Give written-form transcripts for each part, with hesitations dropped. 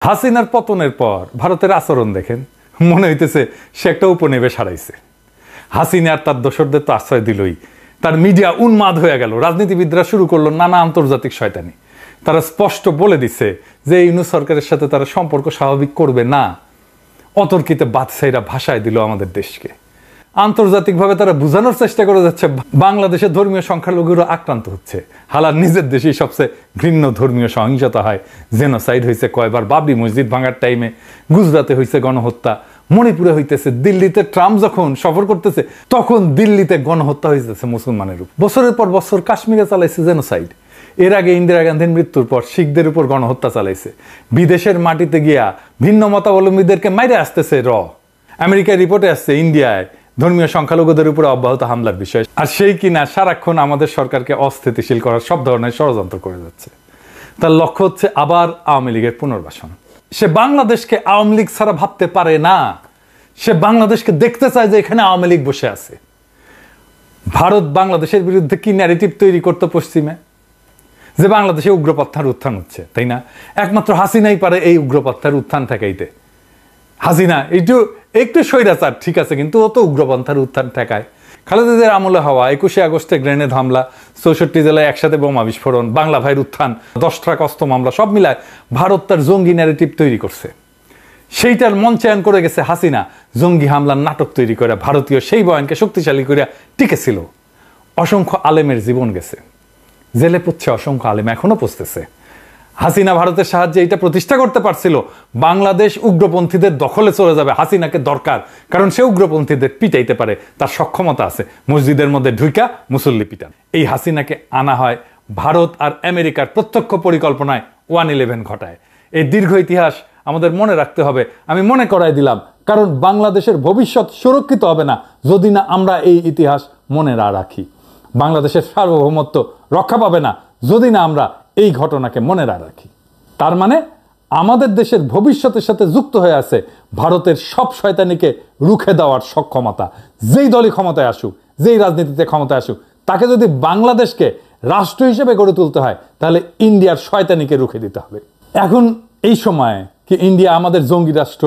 হাসিনার পতনের পর ভারতের আচরণ দেখেন, মনে হইতেছে সে একটা উপনিবেশ হারাইছে। হাসিনা আর তার দোসরদের তো আশ্রয় দিলই, তার মিডিয়া উন্মাদ হয়ে গেল, রাজনীতিবিদরা শুরু করলো নানা আন্তর্জাতিক শয়তানি। তারা স্পষ্ট বলে দিচ্ছে যে ইউনূস সরকারের সাথে তারা সম্পর্ক স্বাভাবিক করবে না। অতর্কিতে বাদশাহীরা ভাষায় দিল আমাদের দেশকে। আন্তর্জাতিকভাবে তারা বোঝানোর চেষ্টা করে যাচ্ছে বাংলাদেশের ধর্মীয় সংখ্যালঘুরা আক্রান্ত হচ্ছে। হালার নিজের দেশেই সবচেয়ে ঘৃণ্য ধর্মীয় সহিংসতা হয়, জেনোসাইড হয়েছে কয়বার, বাবরি মসজিদ ভাঙার টাইমে, গুজরাটে হয়েছে গণহত্যা, মণিপুরে হইতেছে, দিল্লিতে ট্রাম্প যখন সফর করতেছে তখন দিল্লিতে গণহত্যা হইতেছে মুসলমানের উপর। বছরের পর বছর কাশ্মীরে চালাইছে জেনোসাইড। এর আগে ইন্দিরা গান্ধীর মৃত্যুর পর শিখদের উপর গণহত্যা চালাইছে। বিদেশের মাটিতে গিয়া ভিন্ন মতাবলম্বীদেরকে মাইরে আসতেছে আমেরিকার রিপোর্টে আসছে ইন্ডিয়ায় ধর্মীয় সংখ্যালঘুদের উপরে অব্যাহত হামলার বিষয়। আর সেই কিনা সারাক্ষণ আমাদের সরকারকে অস্থিতিশীল করার সব ধরনের ষড়যন্ত্র করে যাচ্ছে। তার লক্ষ্য হচ্ছে আবার আওয়ামী লীগের পুনর্বাসন। সে বাংলাদেশকে আওয়ামী লীগ ছাড়া ভাবতে পারে না। সে বাংলাদেশকে দেখতে চায় যে এখানে আওয়ামী লীগ বসে আছে। ভারত বাংলাদেশের বিরুদ্ধে কি ন্যারেটিভ তৈরি করতে পশ্চিমে, যে বাংলাদেশে উগ্রপন্থার উত্থান হচ্ছে, তাই না? একমাত্র হাসিনাই পারে এই উগ্রপন্থার উত্থান ঠেকাইতে। হাসিনা একটু স্বৈরাচার ঠিক আছে, কিন্তু ও তো উগ্রপন্থার উত্থান ঠেকায়। খালেদাদের আমলে হওয়া 21শে আগস্টে গ্রেনেড হামলা, 64 জেলায় একসাথে বোমা বিস্ফোরণ, বাংলা ভাইয়ের উত্থান, 10 ট্রাক অস্ত্র মামলা, সব মিলায় ভারত তার জঙ্গি ন্যারেটিভ তৈরি করছে। সেইটার মঞ্চায়ন করে গেছে হাসিনা, জঙ্গি হামলার নাটক তৈরি করে ভারতীয় সেই বয়ানকে শক্তিশালী করে টিকেছিল। অসংখ্য আলেমের জীবন গেছে, জেলে পুচ্ছে অসংখ্য আলেম এখনো পুষতেছে। হাসিনা ভারতের সাহায্যে এটা প্রতিষ্ঠা করতে পারছিল বাংলাদেশ উগ্রপন্থীদের দখলে চলে যাবে। হাসিনাকে দরকার, কারণ সে উগ্রপন্থীদের পিটাইতে পারে, তার সক্ষমতা আছে। মসজিদের মধ্যে ঢুইকা মুসল্লি পিটান। এই হাসিনাকে আনা হয় ভারত আর আমেরিকার প্রত্যক্ষ পরিকল্পনায় 1/11 ঘটায়। এই দীর্ঘ ইতিহাস আমাদের মনে রাখতে হবে। আমি মনে করাই দিলাম, কারণ বাংলাদেশের ভবিষ্যৎ সুরক্ষিত হবে না যদি না আমরা এই ইতিহাস মনে না রাখি। বাংলাদেশের সার্বভৌমত্ব রক্ষা পাবে না যদি না আমরা এই ঘটনাকে মনে না রাখি। তার মানে আমাদের দেশের ভবিষ্যতের সাথে যুক্ত হয়ে আছে ভারতের সব শয়তানিকে রুখে দেওয়ার সক্ষমতা। যেই দলই ক্ষমতায় আসুক, যেই রাজনীতিতে ক্ষমতায় আসুক, তাকে যদি বাংলাদেশকে রাষ্ট্র হিসেবে গড়ে তুলতে হয় তাহলে ইন্ডিয়ার শয়তানিকে রুখে দিতে হবে। এখন এই সময়ে কি ইন্ডিয়া আমাদের জঙ্গি রাষ্ট্র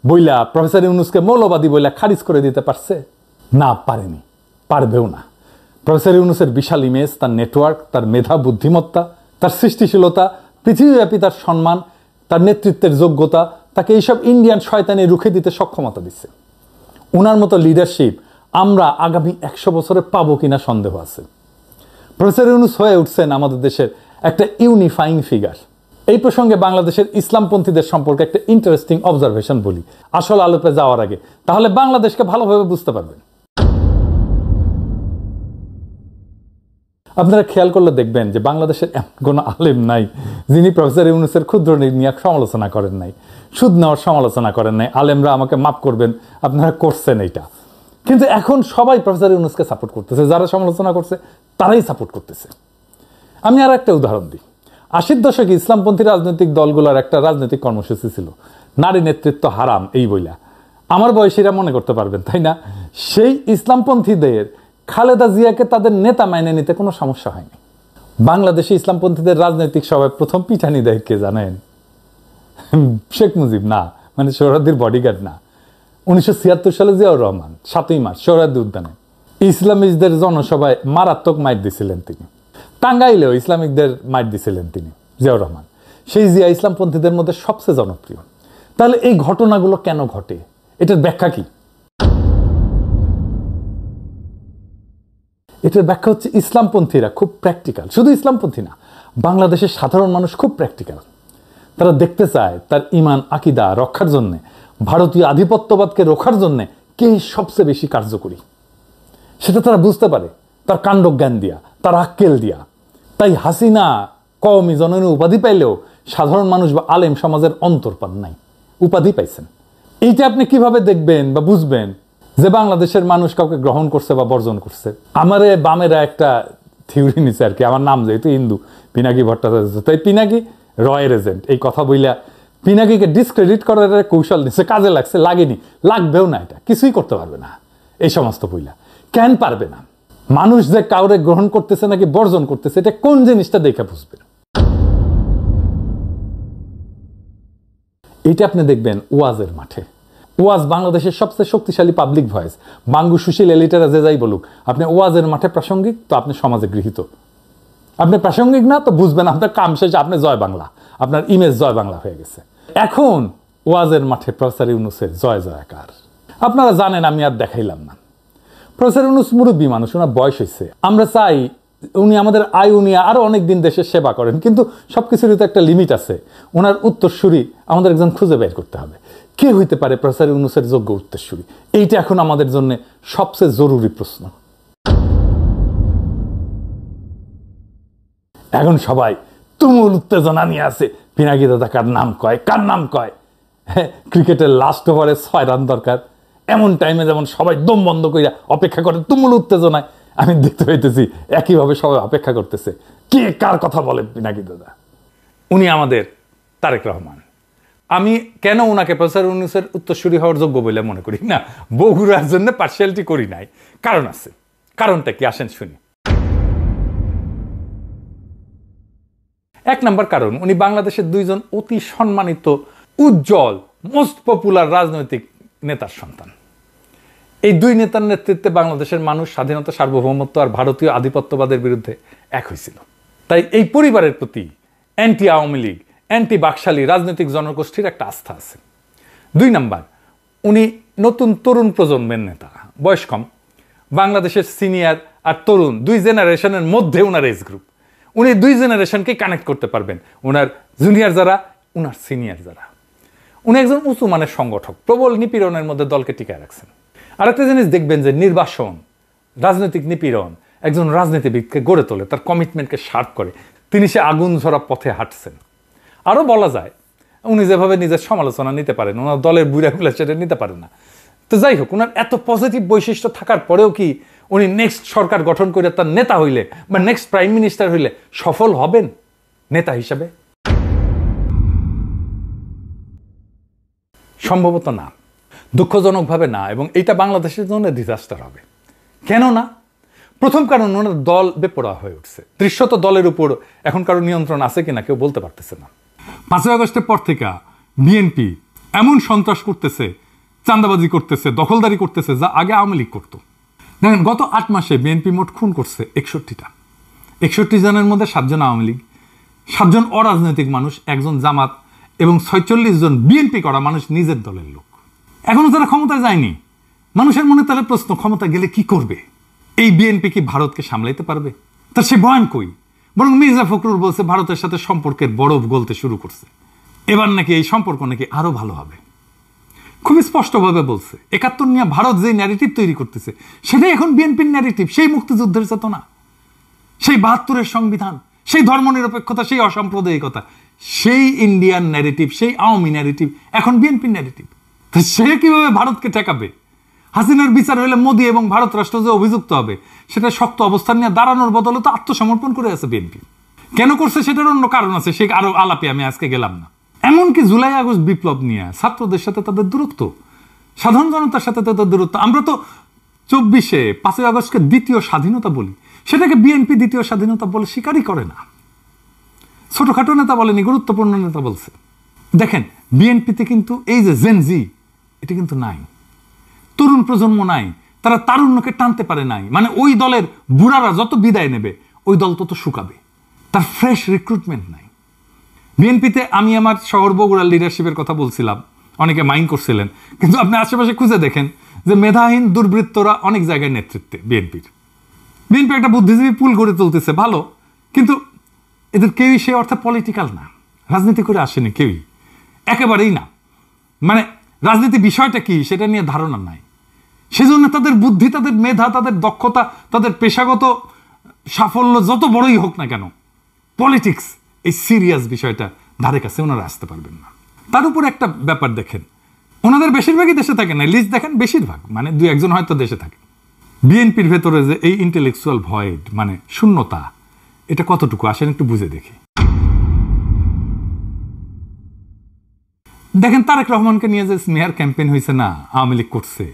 বইলা, প্রফেসর ইউনূসকে মৌলবাদী বইলা খারিজ করে দিতে পারছে? না, পারেনি, পারবেও না। প্রফেসর ইউনূসের বিশাল ইমেজ, তার নেটওয়ার্ক, তার মেধা, বুদ্ধিমত্তা, তার সৃষ্টিশীলতা, পৃথিবীব্যাপী তার সম্মান, তার নেতৃত্বের যোগ্যতা তাকে এইসব ইন্ডিয়ান শয়তানি রুখে দিতে সক্ষমতা দিচ্ছে। ওনার মতো লিডারশিপ আমরা আগামী 100 বছরে পাবো কিনা সন্দেহ আছে। প্রফেসর ইউনূস হয়ে উঠছেন আমাদের দেশের একটা ইউনিফাইং ফিগার। এই প্রসঙ্গে বাংলাদেশের ইসলামপন্থীদের সম্পর্কে একটা ইন্টারেস্টিং অবজারভেশন বলি আসল আলোপে যাওয়ার আগে, তাহলে বাংলাদেশকে ভালোভাবে বুঝতে পারবেন। আপনারা খেয়াল করলে দেখবেন যে বাংলাদেশের এমন কোনো আলেম নাই যিনি প্রফেসর ইউনূসের ক্ষুদ্র ঋণ নিয়ে সমালোচনা করেন নাই, সুদ নেওয়ার সমালোচনা করেন নাই। আলেমরা আমাকে মাফ করবেন, আপনারা করছেন এইটা, কিন্তু এখন সবাই প্রফেসর ইউনূসকে সাপোর্ট করতেছে। যারা সমালোচনা করছে তারাই সাপোর্ট করতেছে। আমি আর একটা উদাহরণ দিই। 80-র দশকে ইসলামপন্থী রাজনৈতিক দলগুলোর একটা রাজনৈতিক কর্মসূচি ছিল, নারী নেতৃত্ব হারাম এই বইলা। আমার বয়সীরা মনে করতে পারবেন, তাই না? সেই ইসলামপন্থীদের খালেদা জিয়াকে তাদের নেতা মাইনে নিতে কোনো সমস্যা হয়নি। বাংলাদেশে ইসলামপন্থীদের রাজনৈতিক সভায় প্রথম পিঠানি দেয় কে জানেন? শেখ মুজিব না, মানে সোহরাওয়ার্দীর বডিগার্ড না। 1976 সালে জিয়াউর রহমান 7ই মার্চ সোহরাওয়ার্দী উদ্যানে ইসলামিকদের জনসভায় মারাত্মক মাইর দিছিলেন তিনি। টাঙ্গাইলেও ইসলামিকদের মাইর দিছিলেন তিনি, জিয়াউর রহমান। সেই জিয়া ইসলামপন্থীদের মধ্যে সবচেয়ে জনপ্রিয়। তাহলে এই ঘটনাগুলো কেন ঘটে, এটার ব্যাখ্যা কি? এটার ব্যাখ্যা হচ্ছে ইসলামপন্থীরা খুব প্র্যাকটিক্যাল। শুধু ইসলামপন্থী না, বাংলাদেশের সাধারণ মানুষ খুব প্র্যাকটিক্যাল। তারা দেখতে চায় তার ইমান আকিদা রক্ষার জন্যে, ভারতীয় আধিপত্যবাদকে রক্ষার জন্যে কে সবচেয়ে বেশি কার্যকরী, সেটা তারা বুঝতে পারে তার কাণ্ডজ্ঞান দিয়া, তার আক্কেল দিয়া। তাই হাসিনা কওমি জননী উপাধি পাইলেও সাধারণ মানুষ বা আলেম সমাজের অন্তর্পান নাই, উপাধি পাইছেন। এইটা আপনি কিভাবে দেখবেন বা বুঝবেন যে বাংলাদেশের মানুষ কাউকে গ্রহণ করছে বা বর্জন করছে? আমারে বামেরা একটা থিওরি নিছে আর কি, আমার নাম যেহেতু হিন্দু, পিনাকি ভট্টাচার্য, তাই পিনাকি রয়ের এজেন্ট এই কথা বইলা পিনাকিকে ডিসক্রেডিট করার কৌশল নিচ্ছে। কাজে লাগছে? লাগেনি, লাগবেও না। এটা কিছুই করতে পারবে না এই সমস্ত বইলা। কেন পারবে না? মানুষ যে কাউরে গ্রহণ করতেছে নাকি বর্জন করতেছে, এটা কোন জিনিসটা দেখে বুঝবে? এটা আপনি দেখবেন ওয়াজের মাঠে। ওয়াজ বাংলাদেশের সবচেয়ে শক্তিশালী পাবলিক ভয়েস। বাঙ্গু সুশীল এলিটেরা যে যাই বলুক, আপনি ওয়াজের মাঠে প্রাসঙ্গিক তো আপনি সমাজে গৃহীত, আপনি প্রাসঙ্গিক না তো বুঝবেন আপনার কাম শেষে, আপনি জয় বাংলা, আপনার ইমেজ জয় বাংলা হয়ে গেছে। এখন ওয়াজের মাঠে প্রফেসর ইউনূসের জয় জয়কার। আপনারা জানেন, আমি আর দেখাইলাম না। প্রফেসর ইউনূস মুরব্বী মানুষ, ওনার বয়স হয়েছে। আমরা চাই উনি আমাদের আয়ু নিয়ে আরো অনেকদিন দেশের সেবা করেন, কিন্তু সবকিছুরই তো একটা লিমিট আছে। ওনার উত্তরসূরি আমাদের একজন খুঁজে বের করতে হবে। কে হইতে পারে প্রফেসর ইউনূসের যোগ্য উত্তরসূরি? এইটা এখন আমাদের জন্য সবচেয়ে জরুরি প্রশ্ন। এখন সবাই তুমুল উত্তেজনা নিয়ে আছে, পিনাকি দাদা কার নাম কয়, কার নাম কয়। হ্যাঁ, ক্রিকেটের লাস্ট ওভারে 6 রান দরকার, এমন টাইমে যেমন সবাই দম বন্ধ কইরা অপেক্ষা করে তুমুল উত্তেজনায়। আমি দেখতে পাইতেছি একইভাবে সবাই অপেক্ষা করতেছে, কে কার কথা বলে পিনাকি দাদা। উনি আমাদের তারেক রহমান। আমি কেন ওনাকে প্রফেসর ইউনূসের উত্তরসূরি হওয়ার যোগ্য বলে মনে করি না, বগুড়ার জন্য পার্সিয়ালিটি করি নাই, কারণ আছে। কারণটা কি আসেন শুনি। 1 নম্বর কারণ, উনি বাংলাদেশের 2জন অতি সম্মানিত, উজ্জ্বল, মোস্ট পপুলার রাজনৈতিক নেতার সন্তান। এই 2 নেতার নেতৃত্বে বাংলাদেশের মানুষ স্বাধীনতা, সার্বভৌমত্ব আর ভারতীয় আধিপত্যবাদের বিরুদ্ধে এক হয়েছিল। তাই এই পরিবারের প্রতি অ্যান্টি আওয়ামী লীগ, অ্যান্টি বাকশালী রাজনৈতিক জনগোষ্ঠীর একটা আস্থা আছে। 2 নম্বর, উনি নতুন তরুণ প্রজন্মের নেতা, বয়স কম। বাংলাদেশের সিনিয়র আর তরুণ 2 জেনারেশনের মধ্যে ওনার এজ গ্রুপ। উনি 2 জেনারেশনকে কানেক্ট করতে পারবেন, ওনার জুনিয়র যারা, ওনার সিনিয়র যারা। উনি একজন উঁচু মানের সংগঠক, প্রবল নিপীড়নের মধ্যে দলকে টিকায় রাখছেন। আরেকটা জিনিস দেখবেন যে নির্বাসন, রাজনৈতিক নিপীড়ন একজন রাজনীতিবিদকে গড়ে তোলে, তার কমিটমেন্টকে শার্প করে। তিনি সে আগুন ঝরা পথে হাঁটছেন। আরও বলা যায়, উনি যেভাবে নিজের সমালোচনা নিতে পারেন, ওনার দলের বুড়াগুলা সেটা নিতে পারে না। তো যাই হোক, ওনার এত পজিটিভ বৈশিষ্ট্য থাকার পরেও কি উনি নেক্সট সরকার গঠন করে তার নেতা হইলে বা নেক্সট প্রাইম মিনিস্টার হইলে সফল হবেন নেতা হিসাবে? সম্ভবত না, দুঃখজনকভাবে না। এবং এটা বাংলাদেশের জন্য ডিজাস্টার হবে। কেন না? প্রথম কারণ, ওনার দল বেপরোয়া হয়ে উঠছে। দৃশ্যত দলের উপর এখন কারো নিয়ন্ত্রণ আছে কিনা কেউ বলতে পারতেছে না। 5ই আগস্টের পর থেকে বিএনপি এমন সন্ত্রাস করতেছে, চাঁদাবাজি করতেছে, দখলদারি করতেছে, যা আগে আওয়ামী লীগ করতো। দেখেন, গত 8 মাসে বিএনপি মোট খুন করছে 61টা। 61 জনের মধ্যে 7 জন আওয়ামী লীগ, 7 জন অরাজনৈতিক মানুষ, 1 জন জামাত এবং 46 জন বিএনপি করা মানুষ নিজের দলের লোক। এখনো তারা ক্ষমতায় যায়নি। মানুষের মনে তাহলে প্রশ্ন, ক্ষমতা গেলে কি করবে? এই বিএনপি কি ভারতকে সামলাইতে পারবে? তার সে বয়ান কই? বরং মির্জা ফখরুল বলছে ভারতের সাথে সম্পর্কের বরফ গলতে শুরু করছে, এবার নাকি এই সম্পর্ক নাকি আরো ভালো হবে। খুবই স্পষ্টভাবে বলছে। 71 নিয়ে ভারত যে ন্যারেটিভ তৈরি করতেছে, সেটাই এখন বিএনপির ন্যারেটিভ। সেই মুক্তিযুদ্ধের চেতনা, সেই 72-এর সংবিধান, সেই ধর্মনিরপেক্ষতা, সেই অসাম্প্রদায়িকতা, সেই ইন্ডিয়ান ন্যারেটিভ, সেই আওয়ামী ন্যারেটিভ এখন বিএনপির ন্যারেটিভ। তো সে কিভাবে ভারতকে ঠেকাবে? হাসিনার বিচার হলে মোদি এবং ভারত রাষ্ট্র যে অভিযুক্ত হবে, সেটা শক্ত অবস্থান নিয়ে দাঁড়ানোর বদলে তো আত্মসমর্পণ করে আছে বিএনপি। কেন করছে সেটার অন্য কারণ আছে, সে আরো আলাপে আমি আজকে গেলাম না। এমনকি জুলাই আগস্ট বিপ্লব নিয়ে ছাত্রদের সাথে তাদের দূরত্ব, সাধারণ জনতার সাথে তাদের দূরত্ব। আমরা তো 24-এ 5ই আগস্টকে দ্বিতীয় স্বাধীনতা বলি, সেটাকে বিএনপি দ্বিতীয় স্বাধীনতা বলে স্বীকারই করে না। ছোটখাটো নেতা বলেনি, গুরুত্বপূর্ণ নেতা বলছে। দেখেন, বিএনপিতে কিন্তু এই যে জেনজি, এটা কিন্তু নাই, তরুণ প্রজন্ম নাই, তারা তারুণ্যকে টানতে পারে নাই। মানে ওই দলের বুড়ারা যত বিদায় নেবে, ওই দল তত শুকাবে, তার ফ্রেশ রিক্রুটমেন্ট নাই বিএনপিতে। আমি আমার শহর বগুড়ার লিডারশিপের কথা বলছিলাম, অনেকে মাইন্ড করছিলেন, কিন্তু আপনি আশেপাশে খুঁজে দেখেন যে মেধাহীন দুর্বৃত্তরা অনেক জায়গায় নেতৃত্বে বিএনপি একটা বুদ্ধিজীবী পুল গড়ে তুলতেছে, ভালো, কিন্তু এদের কেউই সে অর্থে পলিটিক্যাল না, রাজনীতি করে আসেনি কেউই, একেবারেই না। মানে রাজনীতি বিষয়টা কি সেটা নিয়ে ধারণা নাই। সেজন্য তাদের বুদ্ধি, তাদের মেধা, তাদের দক্ষতা, তাদের পেশাগত সাফল্য যত বড়ই হোক না কেন, পলিটিক্স এই সিরিয়াস বিষয়টা ধারে কাছে ওনারা আসতে পারবেন না। তার উপর একটা ব্যাপার দেখেন, ওনাদের বেশিরভাগই দেশে থাকে না, লিস্ট দেখেন বেশিরভাগ, মানে 2-1 হয়তো দেশে থাকে। বিএনপির ভেতরে যে এই ইন্টেলেকচুয়াল ভয়েড, মানে শূন্যতা, এটা কতটুকু আসেন একটু বুঝে দেখি। দেখেন, তারেক রহমানকে নিয়ে যে স্নেহার ক্যাম্পেইন হয়েছে না, আওয়ামী লীগ করছে,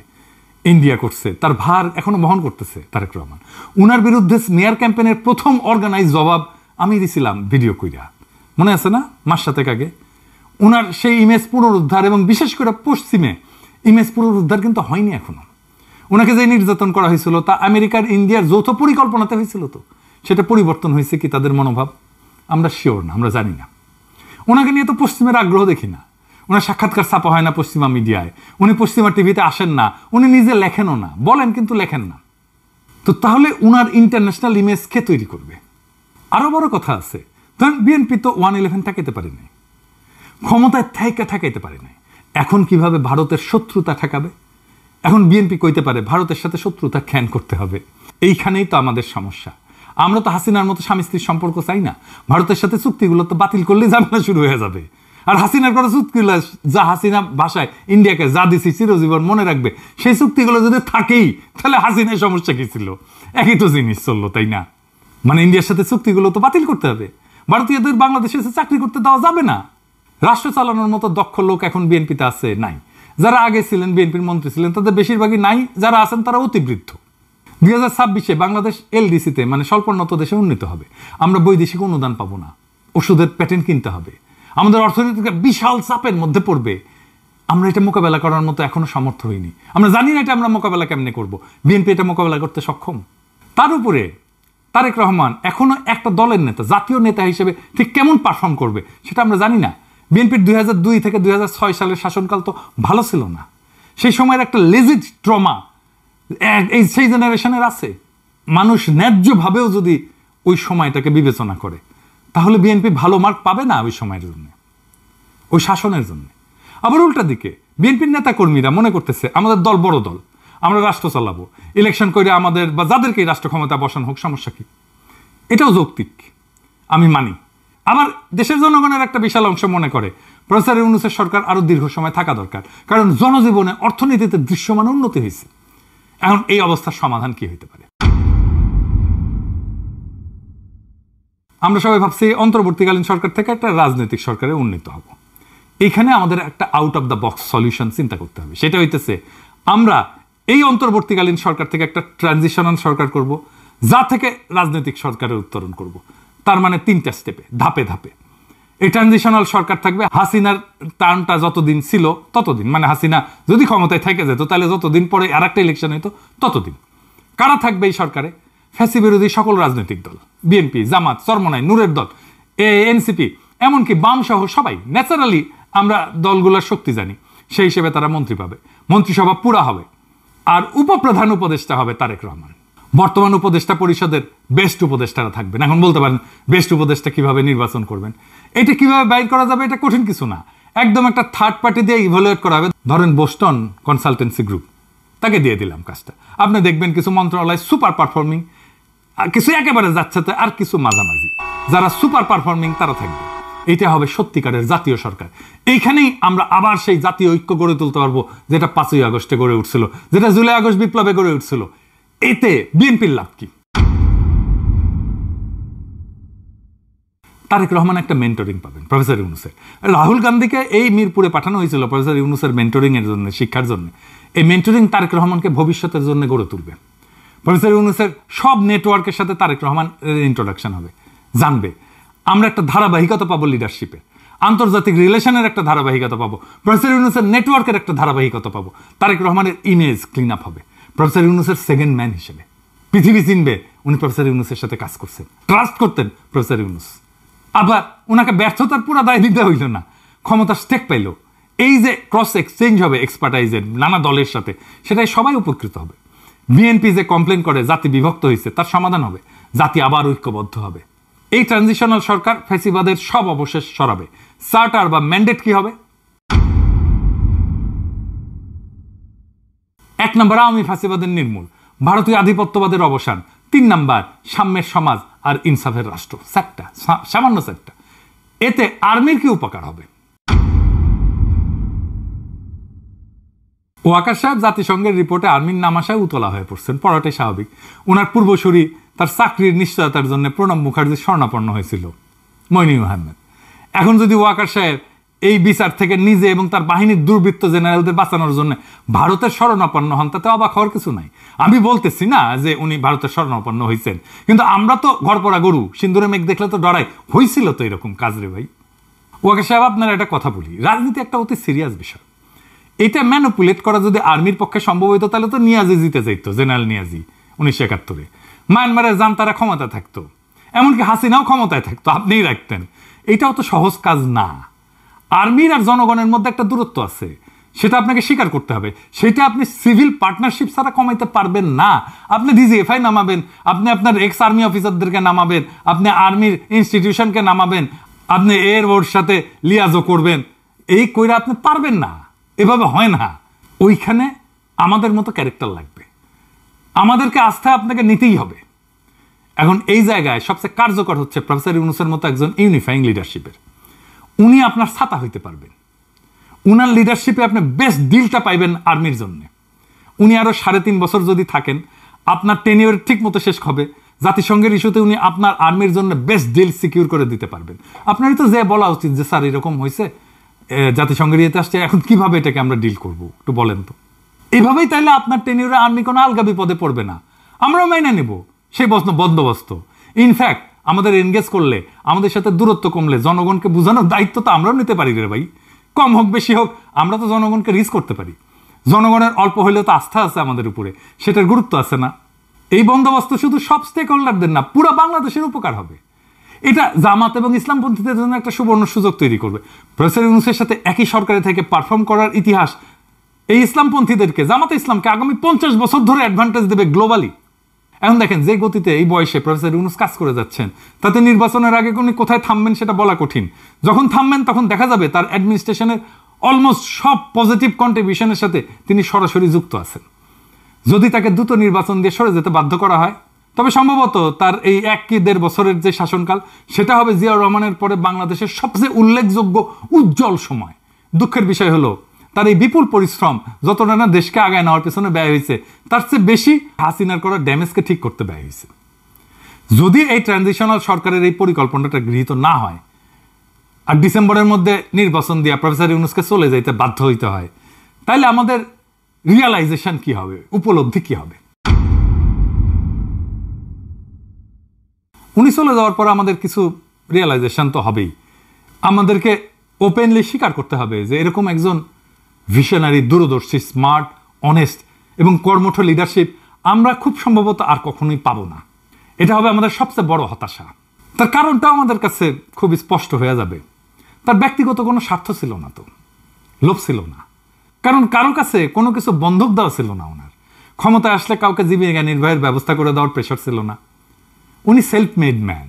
ইন্ডিয়া করছে, তার ভার এখনো বহন করতেছে তারেক রহমান। উনার বিরুদ্ধে স্নেহার ক্যাম্পেইনের প্রথম অর্গানাইজ জবাব আমি দিছিলাম ভিডিও কইরা, মনে আছে না, মাস 7 আগে। ওনার সেই ইমেজ পুনরুদ্ধার এবং বিশেষ করে পশ্চিমে ইমেজ পুনরুদ্ধার কিন্তু হয়নি এখনো। ওনাকে যে নির্যাতন করা হয়েছিল তা আমেরিকার ইন্ডিয়ার যৌথ পরিকল্পনাতে হয়েছিল, তো সেটা পরিবর্তন হয়েছে কি তাদের মনোভাব আমরা শিওর না, আমরা জানি না। ওনাকে নিয়ে তো পশ্চিমের আগ্রহ দেখি না, ওনার সাক্ষাৎকার ছাপা হয় না পশ্চিমা মিডিয়ায়, উনি পশ্চিমা টিভিতে আসেন না, উনি নিজে লেখেনও না, বলেন কিন্তু লেখেন না। তো তাহলে উনার ইন্টারন্যাশনাল ইমেজ কে তৈরি করবে? আরো বড় কথা আছে, ধরেন বিএনপি তো 111 ঠেকাইতে পারে নাই, ক্ষমতায় ঠেকাইতে পারে নাই, এখন কিভাবে ভারতের শত্রুতা ঠেকাবে? এখন বিএনপি কইতে পারে ভারতের সাথে শত্রুতা খ্যান করতে হবে। এইখানেই তো আমাদের সমস্যা। আমরা তো হাসিনার মতো স্বামী স্ত্রীর সম্পর্ক চাই না। ভারতের সাথে চুক্তিগুলো তো বাতিল করলেই ঝামেলা শুরু হয়ে যাবে। আর হাসিনার করা চুক্তিগুলো যা হাসিনা ভাষায় ইন্ডিয়াকে যা দিছি চিরজীবন মনে রাখবে, সেই চুক্তিগুলো যদি থাকেই তাহলে হাসিনার সমস্যা কি ছিল? একই তো জিনিস চললো, তাই না? মানে ইন্ডিয়ার সাথে চুক্তিগুলো তো বাতিল করতে হবে, ভারতীয়দের বাংলাদেশে চাকরি করতে দেওয়া যাবে না। রাষ্ট্র চালানোর মতো দক্ষ লোক এখন বিএনপিতে আছে নাই। যারা আগে ছিলেন বিএনপির মন্ত্রী ছিলেন তাদের বেশিরভাগই নাই, যারা আছেন তারা অতিবৃদ্ধ। 2026-এ বাংলাদেশ এলডিসিতে মানে স্বল্পোন্নত দেশে উন্নীত হবে। আমরা বৈদেশিক অনুদান পাবো না, ওষুধের প্যাটেন্ট কিনতে হবে, আমাদের অর্থনৈতিক বিশাল চাপের মধ্যে পড়বে। আমরা এটা মোকাবেলা করার মতো এখনো সমর্থ হইনি। আমরা জানি না এটা আমরা মোকাবেলা কেমনে করব। বিএনপি এটা মোকাবেলা করতে সক্ষম? তার উপরে তারেক রহমান এখনো একটা দলের নেতা, জাতীয় নেতা হিসেবে ঠিক কেমন পারফর্ম করবে সেটা আমরা জানি না। বিএনপির 2002 থেকে 2006 সালের শাসনকাল তো ভালো ছিল না। সেই সময়ের একটা লেজিট ট্রমা এই সেই জেনারেশনের আছে। মানুষ ন্যায্যভাবেও যদি ওই সময়টাকে বিবেচনা করে তাহলে বিএনপি ভালো মার্ক পাবে না ওই সময়ের জন্য, ওই শাসনের জন্য। আবার উল্টা দিকে বিএনপির নেতা কর্মীরা মনে করতেছে আমাদের দল বড় দল, আমরা রাষ্ট্র চালাবো, ইলেকশন করে আমাদের বা যাদেরকে রাষ্ট্র ক্ষমতা বসানো হোক, সমস্যা কি? এটাও যৌক্তিক, আমি মানি। আবার দেশের জনগণের একটা বিশাল অংশ মনে করে প্রফেসর ইউনূসের সরকার আরো দীর্ঘ সময় থাকা দরকার, কারণ জনজীবনে অর্থনীতিতে দৃশ্যমান উন্নতি হয়েছে। এখন এই অবস্থার সমাধান কি হইতে পারে? আমরা সবাই ভাবছি অন্তর্বর্তীকালীন সরকার থেকে একটা রাজনৈতিক সরকারে উন্নীত হব। এইখানে আমাদের একটা out of the box solution চিন্তা করতে হবে। সেটা হইতেছে আমরা এই অন্তর্বর্তীকালীন সরকার থেকে একটা ট্রানজিশনাল সরকার করব, যা থেকে রাজনৈতিক সরকারের উত্তরণ করব। তার মানে 3টা স্টেপে, ধাপে ধাপে। এই ট্রানজিশনাল সরকার থাকবে হাসিনার টার্মটা যতদিন ছিল ততদিন, মানে হাসিনা যদি ক্ষমতায় থেকে যেত তাহলে যতদিন পরে আর একটা ইলেকশন হইতো ততদিন। কারা থাকবে এই সরকারে? ফ্যাসি বিরোধী সকল রাজনৈতিক দল, বিএনপি, জামাত, চরমনাই, নূরের দল, এনসিপি, এমনকি বাম সহ সবাই। ন্যাচারালি আমরা দলগুলোর শক্তি জানি, সেই হিসেবে তারা মন্ত্রী পাবে, মন্ত্রিসভা পুরা হবে। আর উপপ্রধান উপদেষ্টা হবে তারেক রহমান। বর্তমান উপদেষ্টা পরিষদের বেস্ট উপদেষ্টারা থাকবেন। এখন বলতে পারেন বেস্ট উপদেষ্টা কিভাবে নির্বাচন করবেন, এটা কিভাবে বাইর করা যাবে? এটা কঠিন কিছু না, একদম একটা থার্ড পার্টি দিয়ে ইভালুয়েট করা হবে। ধরেন বোস্টন কনসালটেন্সি গ্রুপ, তাকে দিয়ে দিলাম কাজটা। আপনি দেখবেন কিছু মন্ত্রণালয় সুপার পারফর্মিং, কিছু একেবারে যাচ্ছে, আর কিছু মাঝামাঝি। যারা সুপার পারফর্মিং তারা থাকবে। এটা হবে সত্যিকারের জাতীয় সরকার। এইখানেই আমরা আবার সেই জাতীয় ঐক্য গড়ে তুলতে পারবো, যেটা 5ই আগস্টে গড়ে উঠছিল, যেটা জুলাই আগস্ট বিপ্লবে গড়ে উঠছিল। এতে বিএনপির লাভ কি? তারেক রহমান একটা মেন্টরিং পাবেন প্রফেসর ইউনূসের। রাহুল গান্ধীকে এই মিরপুরে পাঠানো হয়েছিল প্রফেসর ইউনূসের মেন্টরিং এর জন্য, শিক্ষার জন্য। এই মেন্টরিং তারেক রহমানকে ভবিষ্যতের জন্য গড়ে তুলবে। প্রফেসর ইউনূসের সব নেটওয়ার্কের সাথে তারেক রহমান ইন্ট্রোডাকশন হবে, জানবে। আমরা একটা ধারাবাহিকতা পাবো লিডারশিপে, আন্তর্জাতিক রিলেশনের একটা ধারাবাহিকতা পাবো, প্রফেসর ইউনূসের নেটওয়ার্কের একটা ধারাবাহিকতা পাবো। তারেক রহমানের ইমেজ ক্লিন আপ হবে প্রফেসর ইউনূসের সেকেন্ড ম্যান হিসেবে। পৃথিবী চিনবে উনি প্রফেসর ইউনূসের সাথে কাজ করছেন, ট্রাস্ট করতেন প্রফেসর ইউনূস। আবার ওনাকে ব্যর্থতার পুরো দায় দিতে হইল না, ক্ষমতার স্টেক পাইল। এই যে ক্রস এক্সচেঞ্জ হবে এক্সপার্টাইজের নানা দলের সাথে, সেটাই সবাই উপকৃত হবে। বিএনপি যে কমপ্লেন করে জাতি বিভক্ত হয়েছে, তার সমাধান হবে, জাতি আবার ঐক্যবদ্ধ হবে। এই ট্রানজিশনাল সরকার ফ্যাসিবাদের সব অবশেষ সরাবে। চার্টার বা ম্যান্ডেট কি হবে? 1 নম্বর আওয়ামী ফ্যাসিবাদের নির্মূল, ভারতীয় আধিপত্যবাদের অবসান। 3 নম্বর সাম্যের সমাজ আর ইনসাফের রাষ্ট্র। 4টা, সামান্য 4টা। এতে আর্মির কি উপকার হবে? ওয়াকার সাহেব জাতিসংঘের রিপোর্টে আর্মির নাম আসায় উতলা হয়ে পড়ছেন, পড়াটাই স্বাভাবিক। ওনার পূর্বসূরি তার চাকরির নিশ্চয়তার জন্য প্রণব মুখার্জি স্বর্ণাপন্ন হয়েছিল, মইনুল আহমেদ। এখন যদি ওয়াকার সাহেব এই বিচার থেকে নিজে এবং তার বাহিনীর দুর্বৃত্ত জেনারেলদের বাঁচানোর জন্য ভারতের শরণাপন্ন হন, তাতে অবাক হওয়ার কিছু নাই। আমি বলতেছি না যে উনি ভারতের শরণাপন্ন হয়েছেন, কিন্তু আমরা তো ঘরপড়া গরু, সিন্দুরে মেঘ দেখলে তো ডরাই। হয়েছিল তো এরকম কাজ রে ভাই। ওয়াকার সাহেব, আপনারা একটা কথা বলি, রাজনীতি একটা অতি সিরিয়াস বিষয়। এটা ম্যানিপুলেট করা যদি আর্মির পক্ষে সম্ভব হইতো তাহলে তো নিয়াজি জিতে যাইতো, জেনারেল নিয়াজি 1971-এ। মায়ানমারের জান্তারা ক্ষমতা থাকতো, এমনকি হাসিনাও ক্ষমতায় থাকতো, আপনিই রাখতেন। এটাও তো সহজ কাজ না। আর্মির আর জনগণের মধ্যে একটা দূরত্ব আছে, সেটা আপনাকে স্বীকার করতে হবে। সেটা আপনি সিভিল পার্টনারশিপ ছাড়া কমাইতে পারবেন না। আপনি ডিজিএফআই নামাবেন, আপনি আপনার এক্স আর্মি অফিসারদেরকে নামাবেন, আপনি আর্মির ইনস্টিটিউশনকে নামাবেন, আপনি এয়ারফোর্স সাথে লিয়াজও করবেন, এই কইরা আপনি পারবেন না। এভাবে হয় না। ওইখানে আমাদের মতো ক্যারেক্টার লাগবে, আমাদেরকে আস্থায় আপনাকে নিতেই হবে। এখন এই জায়গায় সবচেয়ে কার্যকর হচ্ছে প্রফেসর ইউনূসের মতো একজন ইউনিফাইং লিডারশিপের। উনি আপনার ছাতা হইতে পারবেন, উনার লিডারশিপে আপনি বেস্ট ডিলটা পাইবেন আর্মির জন্য। উনি আরো 3.5 বছর যদি থাকেন, আপনার টেনিওর ঠিক মতো শেষ হবে, জাতিসংঘের ইস্যুতে উনি আপনার আর্মির জন্য বেস্ট ডিল সিকিউর করে দিতে পারবেন। আপনারই তো যে বলা উচিত যে স্যার এরকম হয়েছে, জাতিসংঘের ইয়েতে আসছে, এখন কিভাবে এটাকে আমরা ডিল করব একটু বলেন তো। এইভাবেই তাইলে আপনার টেনিওরে আর্মি কোনো আলগা বিপদে পড়বে না, আমরাও মেনে নেব সেই বন্দোবস্ত। ইনফ্যাক্ট আমাদের এনগেজ করলে, আমাদের সাথে দূরত্ব কমলে জনগণকে বোঝানোর দায়িত্ব তো আমরাও নিতে পারি রে ভাই। কম হোক বেশি হোক, আমরা তো জনগণকে রিচ করতে পারি। জনগণের অল্প হইলেও তো আস্থা আছে আমাদের উপরে, সেটার গুরুত্ব আছে না? এই বন্দোবস্ত শুধু সব স্টেক হোল্ডারদের না, পুরো বাংলাদেশের উপকার হবে। এটা জামাত এবং ইসলামপন্থীদের জন্য একটা সুবর্ণ সুযোগ তৈরি করবে। প্রফেসর ইউনূসের সাথে একই সরকারে থেকে পারফর্ম করার ইতিহাস এই ইসলামপন্থীদেরকে, জামাতে ইসলামকে আগামী 50 বছর ধরে অ্যাডভান্টেজ দেবে গ্লোবালি। এখন দেখেন যে গতিতে এই বয়সে প্রফেসর ইউনূস কাজ করে যাচ্ছেন, তাতে নির্বাচনের আগে উনি কোথায় থামবেন সেটা বলা কঠিন। যখন থামবেন তখন দেখা যাবে তার অ্যাডমিনিস্ট্রেশনের অলমোস্ট সব পজিটিভ কন্ট্রিবিউশনের সাথে তিনি সরাসরি যুক্ত আছেন। যদি তাকে দ্রুত নির্বাচন দিয়ে সরে যেতে বাধ্য করা হয়, তবে সম্ভবত তার এই 1 কি 1.5 বছরের যে শাসনকাল, সেটা হবে জিয়াউর রহমানের পরে বাংলাদেশের সবচেয়ে উল্লেখযোগ্য উজ্জ্বল সময়। দুঃখের বিষয় হলো তার এই বিপুল পরিশ্রম যতটা না দেশকে আগায় নেওয়ার পেছনে ব্যয় হয়েছে, তার চেয়ে বেশি হাসিনার করা ড্যামেজকে ঠিক করতে ব্যয় হয়েছে। যদি এই ট্রানজিশনাল সরকারের এই পরিকল্পনাটা গৃহীত না হয় আর ডিসেম্বরের মধ্যে নির্বাচন দিয়ে প্রফেসর ইউনূসকে চলে যাইতে বাধ্য হইতে হয়, তাহলে আমাদের রিয়ালাইজেশন কি হবে, উপলব্ধি কি হবে? উনি চলে যাওয়ার পর আমাদের কিছু রিয়ালাইজেশন তো হবেই। আমাদেরকে ওপেনলি স্বীকার করতে হবে যে এরকম একজন ভিশনারি, দূরদর্শী, স্মার্ট, অনেস্ট এবং কর্মঠ লিডারশিপ আমরা খুব সম্ভবত আর কখনোই পাবো না। এটা হবে আমাদের সবচেয়ে বড় হতাশা। তার কারণটাও আমাদের কাছে খুব স্পষ্ট হয়ে যাবে। তার ব্যক্তিগত কোনো স্বার্থ ছিল না, তো লোভ ছিল না, কারণ কারো কাছে কোনো কিছু বন্ধক দেওয়া ছিল না। ওনার ক্ষমতায় আসলে কাউকে জীবিকা নির্বাহের ব্যবস্থা করে দেওয়ার প্রেশার ছিল না। উনি সেলফ মেড ম্যান,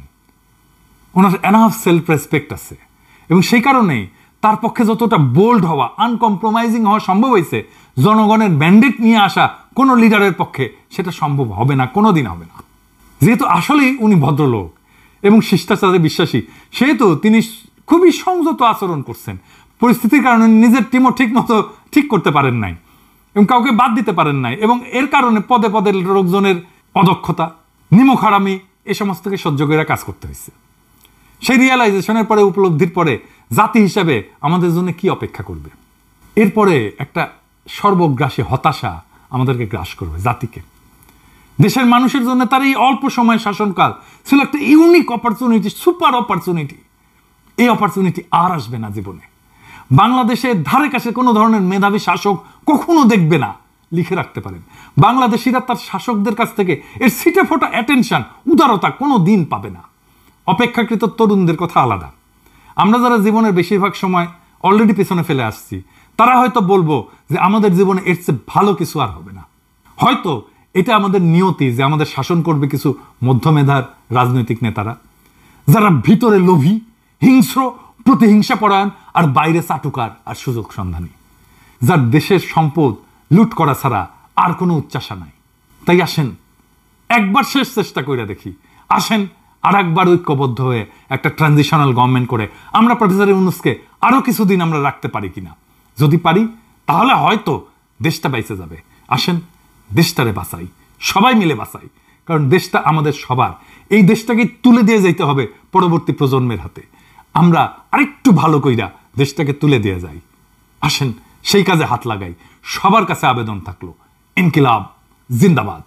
ওনার এনাফ সেলফ রেসপেক্ট আছে, এবং সেই কারণেই তার পক্ষে যতটা বোল্ড হওয়া, আনকম্প্রোমাইজিং হওয়া সম্ভব হয়েছে, জনগণের ম্যান্ডেট নিয়ে আসা কোনো লিডারের পক্ষে সেটা সম্ভব হবে না, কোনোদিন হবে না। যেহেতু আসলেই উনি ভদ্রলোক এবং শিষ্টাচারে বিশ্বাসী, সেহেতু তিনি খুবই সংযত আচরণ করছেন। পরিস্থিতির কারণে নিজের টিমও ঠিক করতে পারেন নাই এবং কাউকে বাদ দিতে পারেন নাই, এবং এর কারণে পদে পদে লোকজনের অদক্ষতা, নিমখারামি, এ সমস্তকে সহ্য করে কাজ করতে হয়েছে। সেই রিয়ালাইজেশনের পরে, উপলব্ধির পরে জাতি হিসাবে আমাদের জন্য কি অপেক্ষা করবে? এরপরে একটা সর্বগ্রাসী হতাশা আমাদেরকে গ্রাস করবে, জাতিকে। দেশের মানুষের জন্য তার এই অল্প সময়ের শাসনকাল ছিল একটা ইউনিক অপরচুনিটি, সুপার অপরচুনিটি। এই অপরচুনিটি আর আসবে না জীবনে। বাংলাদেশের ধারে কাছে কোনো ধরনের মেধাবী শাসক কখনো দেখবে না, লিখে রাখতে পারেন। বাংলাদেশিরা তার শাসকদের কাছ থেকে এর ছিটে ফোটা অ্যাটেনশন, উদারতা কোনো দিন পাবে না। অপেক্ষাকৃত তরুণদের কথা আলাদা। আমরা যারা জীবনের বেশিরভাগ সময় অলরেডি পেছনে ফেলে আসছি, তারা হয়তো বলবো যে আমাদের জীবনে এর চেয়ে ভালো কিছু আর হবে না। হয়তো এটা আমাদের নিয়তি যে আমাদের শাসন করবে কিছু মধ্যমেধার রাজনৈতিক নেতারা, যারা ভিতরে লোভী, হিংস্র, প্রতিহিংসা পরায়ণ, আর বাইরে চাটুকার আর সুযোগ সন্ধানী, যার দেশের সম্পদ লুট করা ছাড়া আর কোনো উচ্চাসা নাই। তাই আসেন একবার শেষ চেষ্টা করে দেখি, আসেন আর একবার ঐক্যবদ্ধ হয়ে একটা ট্রানজিশনাল গভর্নমেন্ট করে আমরা প্রফেসর ইউনূসকে আরো কিছুদিন আমরা রাখতে পারি কিনা। যদি পারি তাহলে হয়তো দেশটা বাইচে যাবে। আসেন দেশটারে বাঁচাই, সবাই মিলে বাঁচাই, কারণ দেশটা আমাদের সবার। এই দেশটাকে তুলে দিয়ে যেতে হবে পরবর্তী প্রজন্মের হাতে। আমরা আরেকটু ভালো কইরা দেশটাকে তুলে দিয়ে যাই। আসেন সেই কাজে হাত লাগাই। সবার কাছে আবেদন থাকলো, ইনকিলাব জিন্দাবাদ।